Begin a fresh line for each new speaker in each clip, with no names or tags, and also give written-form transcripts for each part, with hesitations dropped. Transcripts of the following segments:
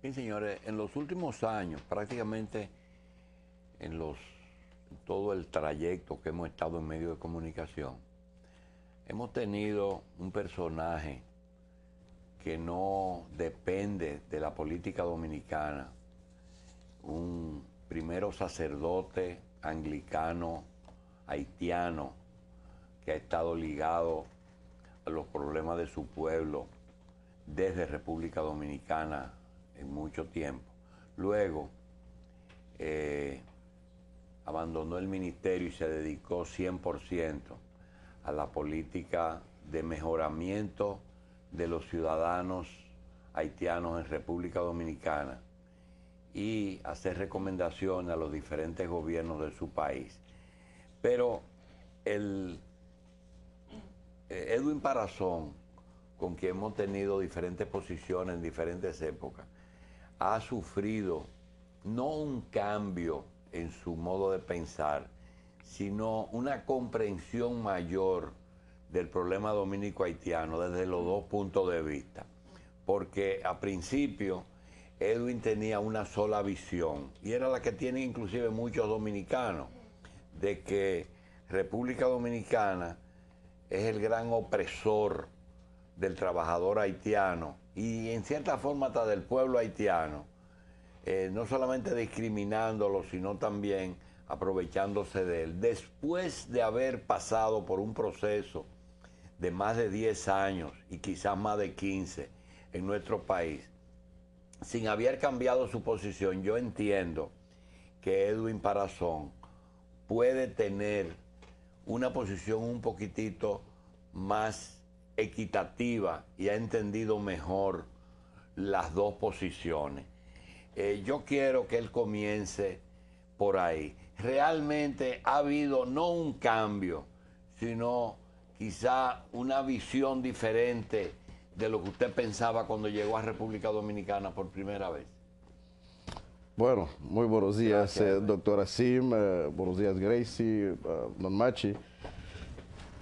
Bien, señores, en los últimos años, prácticamente todo el trayecto que hemos estado en medios de comunicación, hemos tenido un personaje que no depende de la política dominicana, un primero sacerdote anglicano haitiano que ha estado ligado a los problemas de su pueblo desde República Dominicana en mucho tiempo. Luego abandonó el ministerio y se dedicó 100% a la política de mejoramiento de los ciudadanos haitianos en República Dominicana y hacer recomendaciones a los diferentes gobiernos de su país. Pero Edwin Parazón, con quien hemos tenido diferentes posiciones en diferentes épocas, ha sufrido no un cambio en su modo de pensar, sino una comprensión mayor del problema dominico-haitiano desde los dos puntos de vista. Porque a principio Edwin tenía una sola visión, y era la que tienen inclusive muchos dominicanos, de que República Dominicana es el gran opresor del trabajador haitiano y en cierta forma hasta del pueblo haitiano, no solamente discriminándolo, sino también aprovechándose de él. Después de haber pasado por un proceso de más de 10 años y quizás más de 15 en nuestro país, sin haber cambiado su posición, yo entiendo que Edwin Parazón puede tener una posición un poquitito más equitativa y ha entendido mejor las dos posiciones. Yo quiero que él comience por ahí. Realmente ha habido no un cambio, sino quizá una visión diferente de lo que usted pensaba cuando llegó a República Dominicana por primera vez.
Bueno, muy buenos días, doctora Sim, buenos días, Gracie, don Machi.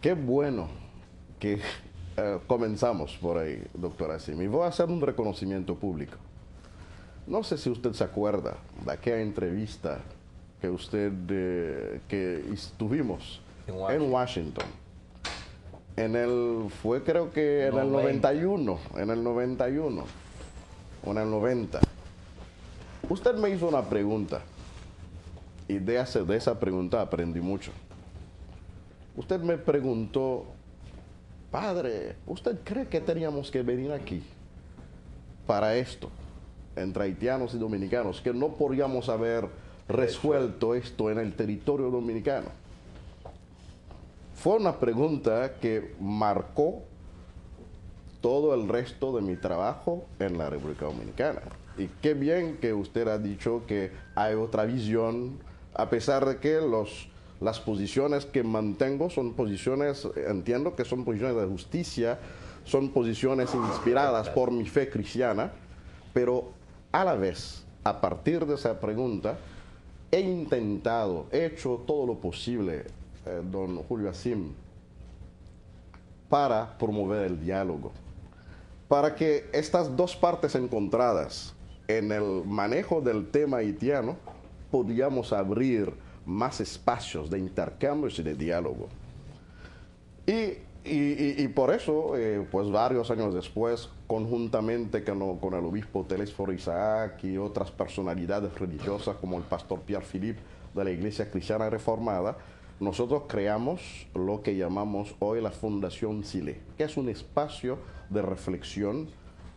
Qué bueno que comenzamos por ahí, doctora Sim. Y voy a hacer un reconocimiento público. No sé si usted se acuerda de aquella entrevista que que tuvimos en Washington. Fue creo que en el 91 o en el 90. Usted me hizo una pregunta y de esa pregunta aprendí mucho. Usted me preguntó, padre, ¿usted cree que teníamos que venir aquí para esto, entre haitianos y dominicanos, que no podríamos haber resuelto esto en el territorio dominicano? Fue una pregunta que marcó todo el resto de mi trabajo en la República Dominicana. Y qué bien que usted ha dicho que hay otra visión, a pesar de que las posiciones que mantengo son posiciones, entiendo que son posiciones de justicia, son posiciones inspiradas por mi fe cristiana, pero a la vez, a partir de esa pregunta, he hecho todo lo posible, don Julio Asim, para promover el diálogo, para que estas dos partes encontradas en el manejo del tema haitiano podíamos abrir más espacios de intercambios y de diálogo. Y por eso, pues varios años después, conjuntamente con el obispo Telésforo Isaac y otras personalidades religiosas como el pastor Pierre Philippe de la Iglesia Cristiana Reformada, nosotros creamos lo que llamamos hoy la Fundación Sile, que es un espacio de reflexión,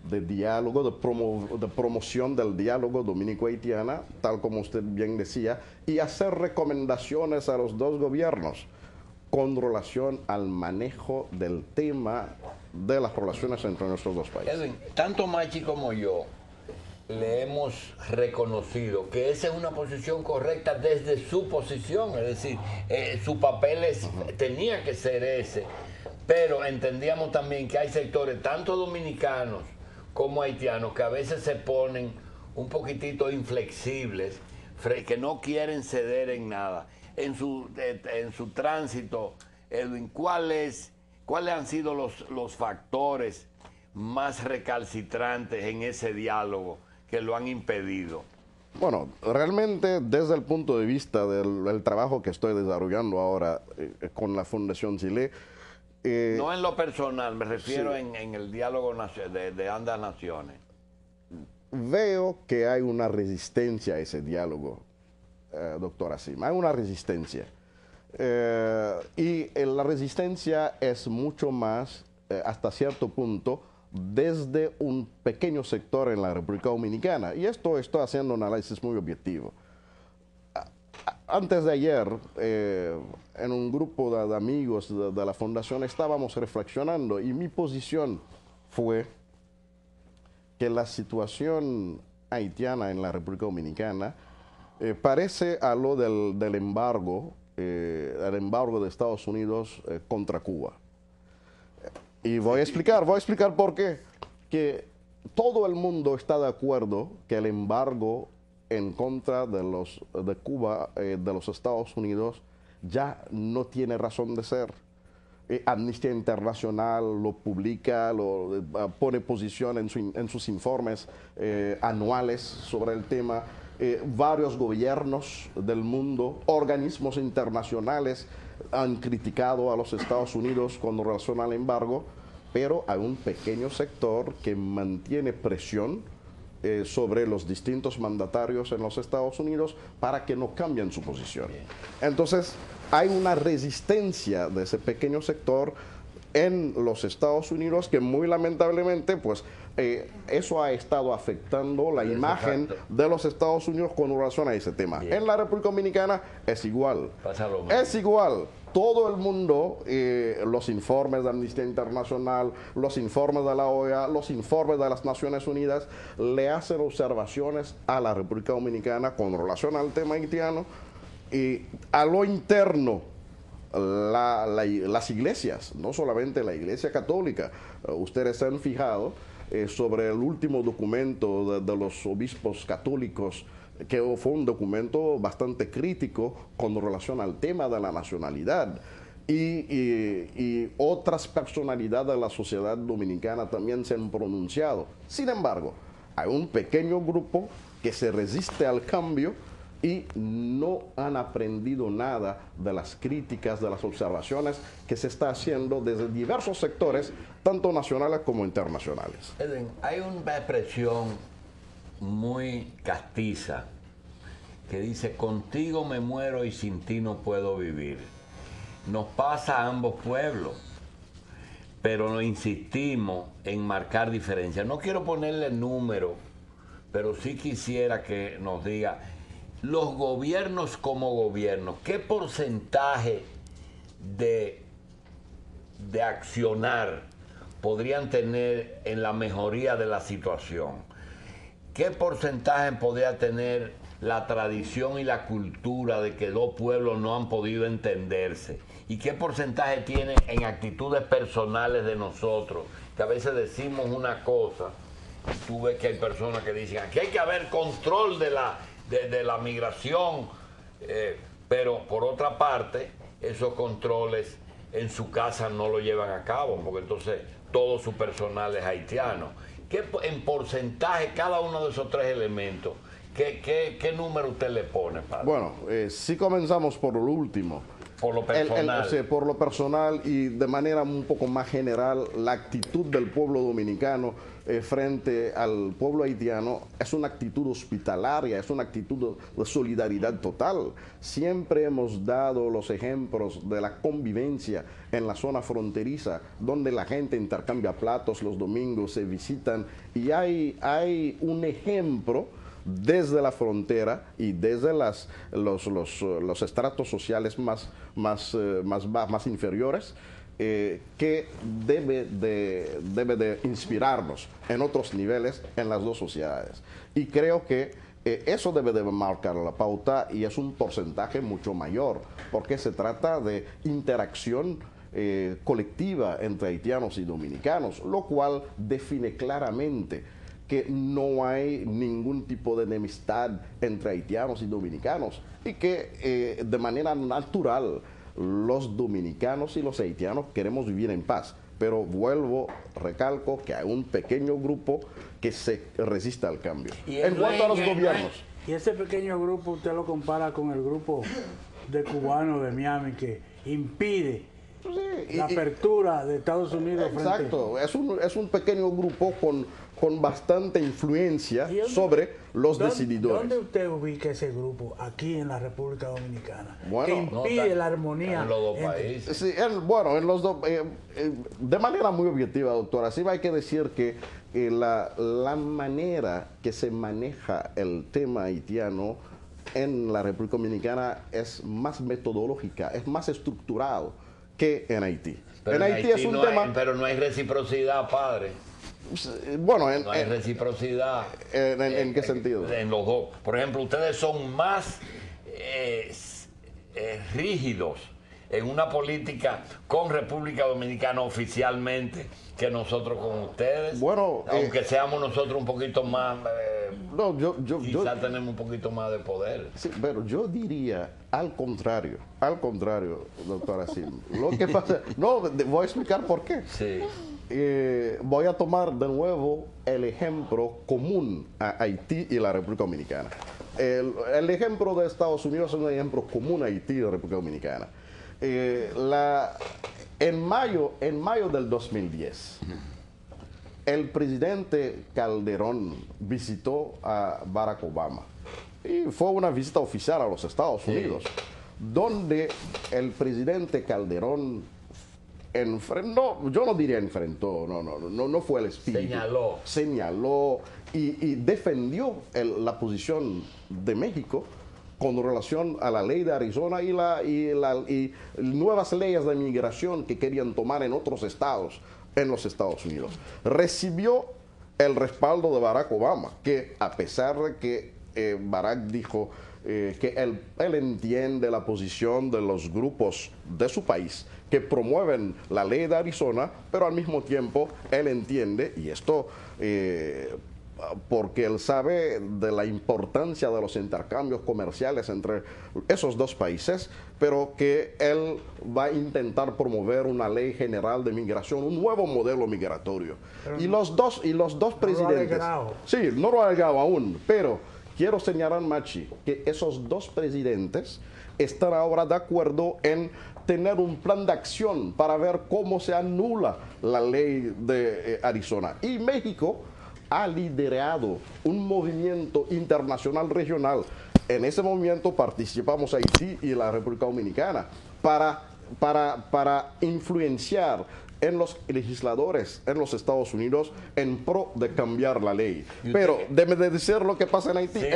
de diálogo, de promoción del diálogo dominico-haitiana, tal como usted bien decía, y hacer recomendaciones a los dos gobiernos con relación al manejo del tema de las relaciones entre nuestros dos países.
Edwin, tanto Machi como yo le hemos reconocido que esa es una posición correcta desde su posición, es decir, su papel tenía que ser ese, pero entendíamos también que hay sectores, tanto dominicanos como haitianos, que a veces se ponen un poquitito inflexibles, que no quieren ceder en nada. En su tránsito, Edwin, ¿cuáles han sido los factores más recalcitrantes en ese diálogo que lo han impedido?
Bueno, realmente desde el punto de vista del trabajo que estoy desarrollando ahora con la Fundación Chile,
no en lo personal, me refiero
sí.
en el diálogo de ambas naciones.
Veo que hay una resistencia a ese diálogo, doctora Sima, hay una resistencia. La resistencia es mucho más, hasta cierto punto, desde un pequeño sector en la República Dominicana. Y esto estoy haciendo un análisis muy objetivo. Antes de ayer, en un grupo de amigos de la Fundación, estábamos reflexionando y mi posición fue que la situación haitiana en la República Dominicana parece a lo del embargo, el embargo de Estados Unidos contra Cuba. Y voy a explicar por qué. Que todo el mundo está de acuerdo que el embargo en contra de Cuba, de los Estados Unidos, ya no tiene razón de ser. Amnistía Internacional lo publica, pone posición en sus informes anuales sobre el tema. Varios gobiernos del mundo, organismos internacionales han criticado a los Estados Unidos con relación al embargo, pero hay un pequeño sector que mantiene presión sobre los distintos mandatarios en los Estados Unidos para que no cambien su posición. Entonces, hay una resistencia de ese pequeño sector en los Estados Unidos que muy lamentablemente, pues, eso ha estado afectando la imagen de los Estados Unidos con relación a ese tema. Bien. En la República Dominicana es igual.
Pasa lo mismo.
Es igual. Todo el mundo, los informes de Amnistía Internacional, los informes de la OEA, los informes de las Naciones Unidas, le hacen observaciones a la República Dominicana con relación al tema haitiano y a lo interno. Las iglesias, no solamente la Iglesia Católica, ustedes se han fijado sobre el último documento de los obispos católicos, que fue un documento bastante crítico con relación al tema de la nacionalidad. Y otras personalidades de la sociedad dominicana también se han pronunciado. Sin embargo, hay un pequeño grupo que se resiste al cambio y no han aprendido nada de las críticas, de las observaciones que se está haciendo desde diversos sectores, tanto nacionales como internacionales.
Edwin, hay una expresión muy castiza que dice: contigo me muero y sin ti no puedo vivir. Nos pasa a ambos pueblos, pero nos insistimos en marcar diferencias. No quiero ponerle número, pero sí quisiera que nos diga, los gobiernos como gobiernos, ¿qué porcentaje de accionar podrían tener en la mejoría de la situación? ¿Qué porcentaje podría tener la tradición y la cultura de que dos pueblos no han podido entenderse? ¿Y qué porcentaje tiene en actitudes personales de nosotros? Que a veces decimos una cosa, y tú ves que hay personas que dicen, aquí hay que haber control de la migración, pero por otra parte, esos controles en su casa no lo llevan a cabo, porque entonces todo su personal es haitiano. ¿Qué en porcentaje cada uno de esos tres elementos? ¿Qué número usted le pone, padre?
Bueno, si comenzamos por lo último.
Por lo personal.
Por lo personal y de manera un poco más general, la actitud del pueblo dominicano frente al pueblo haitiano es una actitud hospitalaria, es una actitud de solidaridad total. Siempre hemos dado los ejemplos de la convivencia en la zona fronteriza, donde la gente intercambia platos los domingos, se visitan, y hay un ejemplo desde la frontera y desde los estratos sociales más inferiores, que debe de inspirarnos en otros niveles en las dos sociedades. Y creo que eso debe de marcar la pauta, y es un porcentaje mucho mayor, porque se trata de interacción colectiva entre haitianos y dominicanos, lo cual define claramente que no hay ningún tipo de enemistad entre haitianos y dominicanos, y que de manera natural los dominicanos y los haitianos queremos vivir en paz. pero vuelvo, recalco que hay un pequeño grupo que se resiste al cambio. En cuanto a los gobiernos.
Y ese pequeño grupo usted lo compara con el grupo de cubanos de Miami que impide la apertura de Estados Unidos.
Exacto, es un pequeño grupo con bastante influencia sobre los decididores.
¿Dónde usted ubica ese grupo aquí en la República Dominicana?
Bueno,
que impide la armonía
en los dos países.
Sí, bueno, en los dos, de manera muy objetiva, doctora, sí hay que decir que la manera que se maneja el tema haitiano en la República Dominicana es más metodológica, es más estructurado que en Haití.
Pero
en Haití es un tema...
pero no hay reciprocidad, padre.
Bueno,
no hay reciprocidad.
¿En qué sentido?
En los dos. Por ejemplo, ustedes son más rígidos en una política con República Dominicana oficialmente que nosotros con ustedes.
Bueno,
aunque seamos nosotros un poquito más...
no,
quizás tenemos un poquito más de poder.
Sí, pero yo diría al contrario, doctora Sim. Lo que pasa, no, voy a explicar por qué.
Sí.
Voy a tomar de nuevo el ejemplo común a Haití y la República Dominicana. El ejemplo de Estados Unidos es un ejemplo común a Haití y la República Dominicana. En mayo del 2010, el presidente Calderón visitó a Barack Obama y fue una visita oficial a los Estados Unidos, donde el presidente Calderón yo no diría enfrentó, no fue el espíritu. Señaló y defendió la posición de México con relación a la ley de Arizona y nuevas leyes de migración que querían tomar en otros estados, en los Estados Unidos. Recibió el respaldo de Barack Obama, que a pesar de que Barack dijo que él entiende la posición de los grupos de su país que promueven la ley de Arizona, pero al mismo tiempo él entiende, y esto porque él sabe de la importancia de los intercambios comerciales entre esos dos países, pero que él va a intentar promover una ley general de migración, un nuevo modelo migratorio. Y los dos presidentes... Sí, no lo ha llegado aún, pero quiero señalar, Machi, que esos dos presidentes están ahora de acuerdo en tener un plan de acción para ver cómo se anula la ley de Arizona. Y México ha liderado un movimiento internacional regional. En ese movimiento participamos Haití y la República Dominicana para influenciar en los legisladores en los Estados Unidos en pro de cambiar la ley. Pero déjeme decir lo que pasa en Haití. Sí.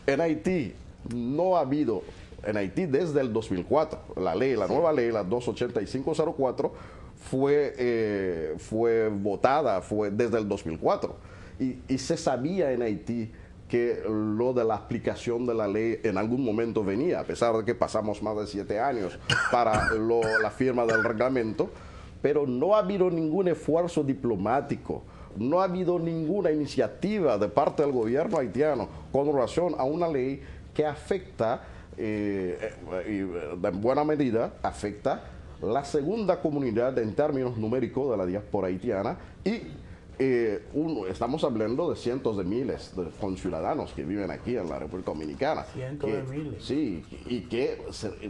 En Haití no ha habido, en Haití desde el 2004, la nueva ley, la 28504, fue votada desde el 2004 y se sabía en Haití que lo de la aplicación de la ley en algún momento venía, a pesar de que pasamos más de 7 años para la firma del reglamento, pero no ha habido ningún esfuerzo diplomático, no ha habido ninguna iniciativa de parte del gobierno haitiano con relación a una ley que afecta, y en buena medida, afecta la segunda comunidad en términos numéricos de la diáspora haitiana y estamos hablando de cientos de miles de conciudadanos que viven aquí en la República Dominicana.
Cientos de miles.
Sí, y que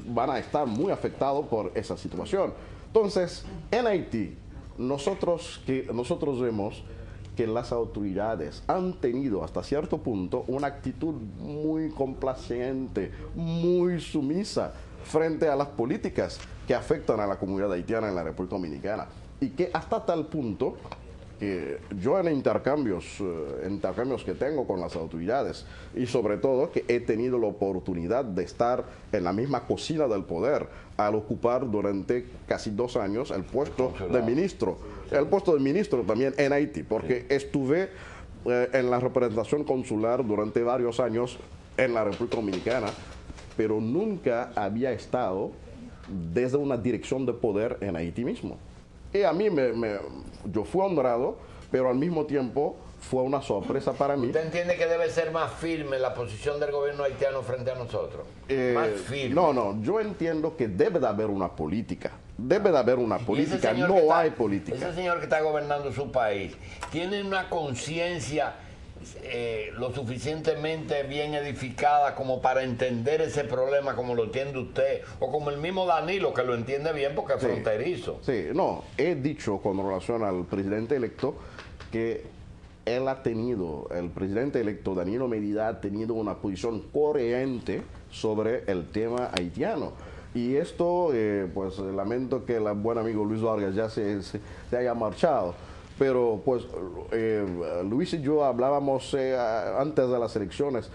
van a estar muy afectados por esa situación. Entonces, en Haití, nosotros vemos que las autoridades han tenido hasta cierto punto una actitud muy complaciente, muy sumisa frente a las políticas que afectan a la comunidad haitiana en la República Dominicana. Y que hasta tal punto que yo en intercambios que tengo con las autoridades y sobre todo que he tenido la oportunidad de estar en la misma cocina del poder al ocupar durante casi 2 años el puesto de ministro, también en Haití, porque estuve en la representación consular durante varios años en la República Dominicana, pero nunca había estado desde una dirección de poder en Haití mismo. Y a mí yo fui honrado, pero al mismo tiempo fue una sorpresa para mí.
¿Usted entiende que debe ser más firme la posición del gobierno haitiano frente a nosotros? Más firme.
No, yo entiendo que debe de haber una política. Debe de haber una política, no hay política.
Ese señor que está gobernando su país tiene una conciencia lo suficientemente bien edificada como para entender ese problema como lo entiende usted, o como el mismo Danilo, que lo entiende bien porque es fronterizo.
Sí, no, he dicho con relación al presidente electo que él ha tenido, el presidente electo Danilo Medina ha tenido una posición coherente sobre el tema haitiano. Y esto, pues lamento que el buen amigo Luis Vargas ya se haya marchado. Pero pues Luis y yo hablábamos antes de las elecciones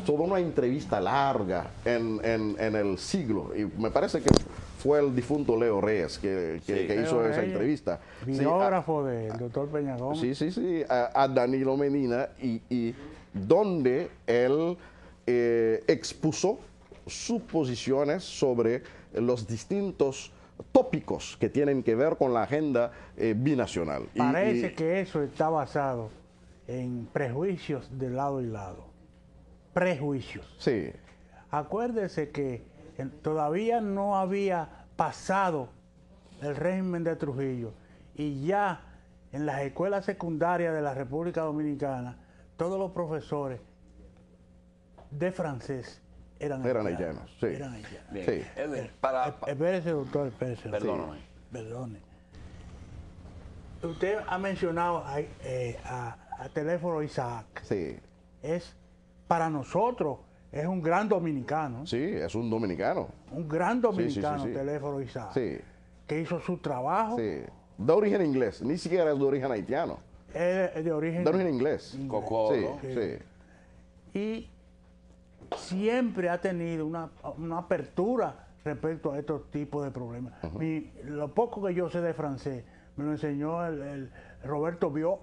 sobre una entrevista larga en el Siglo. Y me parece que fue el difunto Leo Reyes que hizo esa entrevista.
Biógrafo del doctor Peña Gómez.
Sí, a Danilo Medina, y donde él expuso sus posiciones sobre los distintos tópicos que tienen que ver con la agenda binacional.
Parece que eso está basado en prejuicios de lado y lado. Prejuicios.
Sí.
Acuérdese que todavía no había pasado el régimen de Trujillo y ya en las escuelas secundarias de la República Dominicana todos los profesores de francés eran haitianos.
Sí.
Eran haitianos.
Bien.
Sí.
Espérese, doctor, espérese.
Perdóname.
Perdone. Usted ha mencionado a Teléfono Isaac.
Sí.
Para nosotros, es un gran dominicano.
Sí, es un dominicano.
Un gran dominicano,
Sí.
Teléfono Isaac.
Sí.
Que hizo su trabajo.
Sí. De origen inglés, ni siquiera es de origen haitiano.
Es de origen
inglés.
Cocó,
Sí,
¿no?
sí.
Y siempre ha tenido una apertura respecto a estos tipos de problemas. Lo poco que yo sé de francés me lo enseñó el Roberto Biot,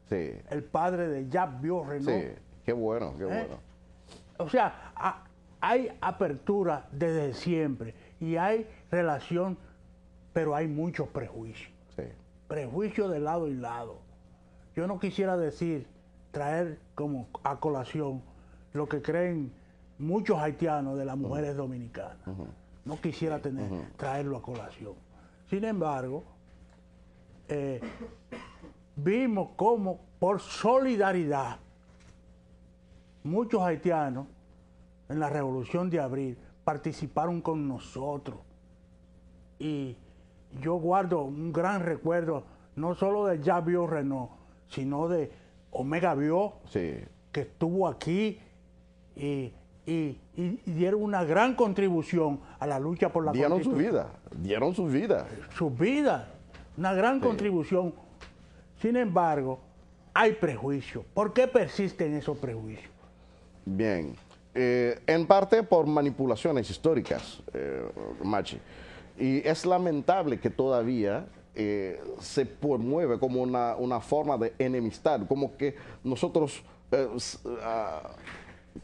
Sí.
el padre de Jacques Biot-Renaud.
Sí. Qué bueno, qué bueno.
O sea, hay apertura desde siempre y hay relación, pero hay muchos prejuicios.
Sí.
Prejuicios de lado y lado. Yo no quisiera traer como a colación lo que creen muchos haitianos de las mujeres dominicanas. No quisiera traerlo a colación. Sin embargo, vimos cómo por solidaridad muchos haitianos en la Revolución de Abril participaron con nosotros. Y yo guardo un gran recuerdo, no solo de Jacques Biot-Renaud, sino de Omega Biot,
Sí.
que estuvo aquí y dieron una gran contribución a la lucha por la
Dieron su
Constitución.
vida. Dieron su vida.
Su vida, una gran contribución. Sin embargo, hay prejuicios. ¿Por qué persisten esos prejuicios?
Bien. En parte por manipulaciones históricas, Machi. Y es lamentable que todavía se promueve como una forma de enemistad, como que nosotros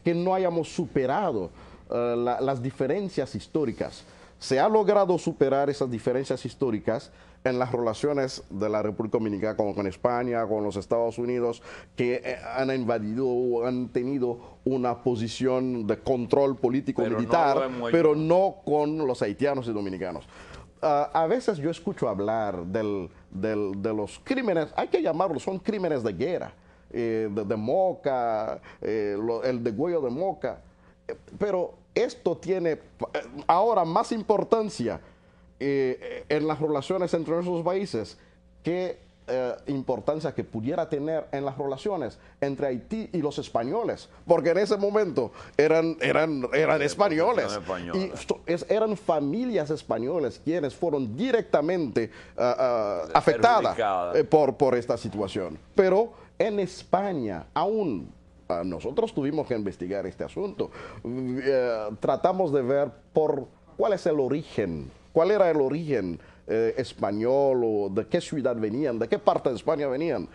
que no hayamos superado las diferencias históricas. Se ha logrado superar esas diferencias históricas en las relaciones de la República Dominicana con España, con los Estados Unidos, que han invadido o han tenido una posición de control político-militar, pero no con los haitianos y dominicanos. A veces yo escucho hablar de los crímenes, hay que llamarlos, son crímenes de guerra, de Moca, el degüello de Moca, pero esto tiene ahora más importancia en las relaciones entre esos países que importancia que pudiera tener en las relaciones entre Haití y los españoles, porque en ese momento eran españoles y eran familias españolas quienes fueron directamente afectadas por esta situación. Pero en España aún nosotros tuvimos que investigar este asunto. Tratamos de ver cuál es el origen, cuál era el origen español, o de qué ciudad venían, de qué parte de España venían.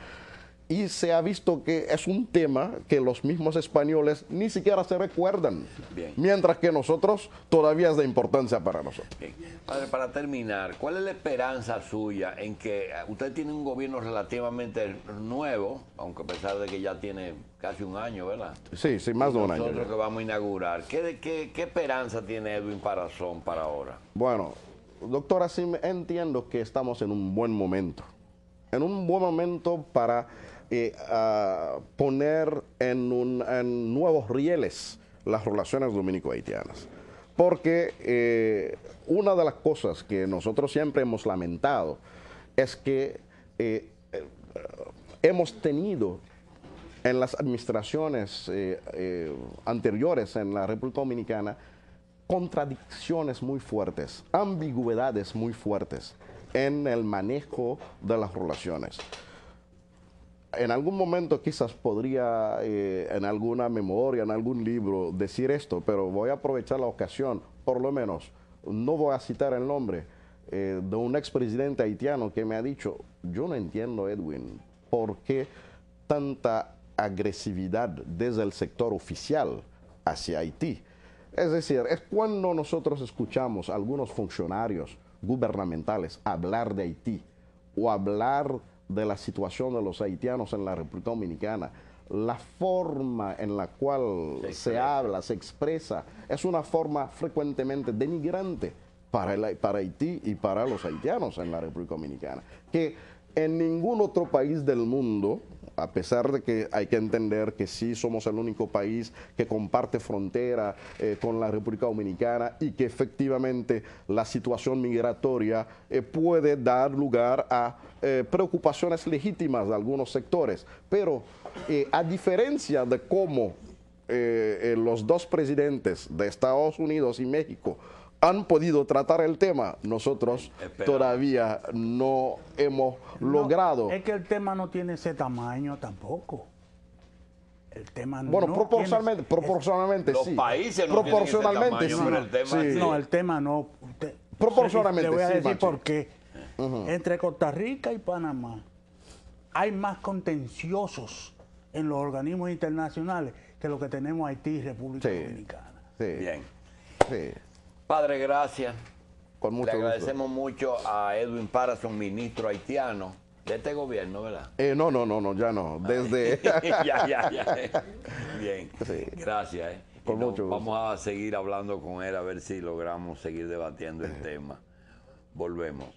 y se ha visto que es un tema que los mismos españoles ni siquiera se recuerdan,
Bien.
mientras que nosotros todavía es de importancia para nosotros.
Bien. Padre, para terminar, ¿cuál es la esperanza suya en que usted tiene un gobierno relativamente nuevo, aunque a pesar de que ya tiene casi un año, ¿verdad?
Sí, más de un año.
Nosotros que vamos a inaugurar, ¿qué esperanza tiene Edwin Parazón para ahora?
Bueno, doctora, sí entiendo que estamos en un buen momento. En un buen momento para poner en nuevos rieles las relaciones dominico-haitianas. Porque una de las cosas que nosotros siempre hemos lamentado es que hemos tenido en las administraciones anteriores en la República Dominicana contradicciones muy fuertes, ambigüedades muy fuertes en el manejo de las relaciones. En algún momento quizás podría, en alguna memoria, en algún libro, decir esto, pero voy a aprovechar la ocasión, por lo menos, no voy a citar el nombre de un expresidente haitiano que me ha dicho, yo no entiendo, Edwin, por qué tanta agresividad desde el sector oficial hacia Haití. Es decir, es cuando nosotros escuchamos a algunos funcionarios gubernamentales hablar de Haití o hablar de la situación de los haitianos en la República Dominicana, la forma en la cual se habla, se expresa, es una forma frecuentemente denigrante para Haití y para los haitianos en la República Dominicana, que en ningún otro país del mundo, a pesar de que hay que entender que sí somos el único país que comparte frontera con la República Dominicana y que efectivamente la situación migratoria puede dar lugar a preocupaciones legítimas de algunos sectores. Pero a diferencia de cómo los dos presidentes de Estados Unidos y México han podido tratar el tema, nosotros todavía no hemos logrado.
Es que el tema no tiene ese tamaño tampoco. El tema
bueno,
no
proporcionalmente
los
sí.
países no
proporcionalmente
tienen ese tamaño, pero el tema sí.
No, el tema no.
Proporcionalmente
le voy a
sí,
decir
Macho.
por qué. Entre Costa Rica y Panamá hay más contenciosos en los organismos internacionales que lo que tenemos Haití y República Dominicana.
Sí.
Bien.
Sí.
Padre, gracias.
Con mucho
Le
gusto.
agradecemos mucho a Edwin Parazón, ministro haitiano de este gobierno, ¿verdad?
No, ya no. Desde...
ya. Bien,
Sí.
gracias.
Con mucho gusto.
Vamos a seguir hablando con él a ver si logramos seguir debatiendo el tema. Volvemos.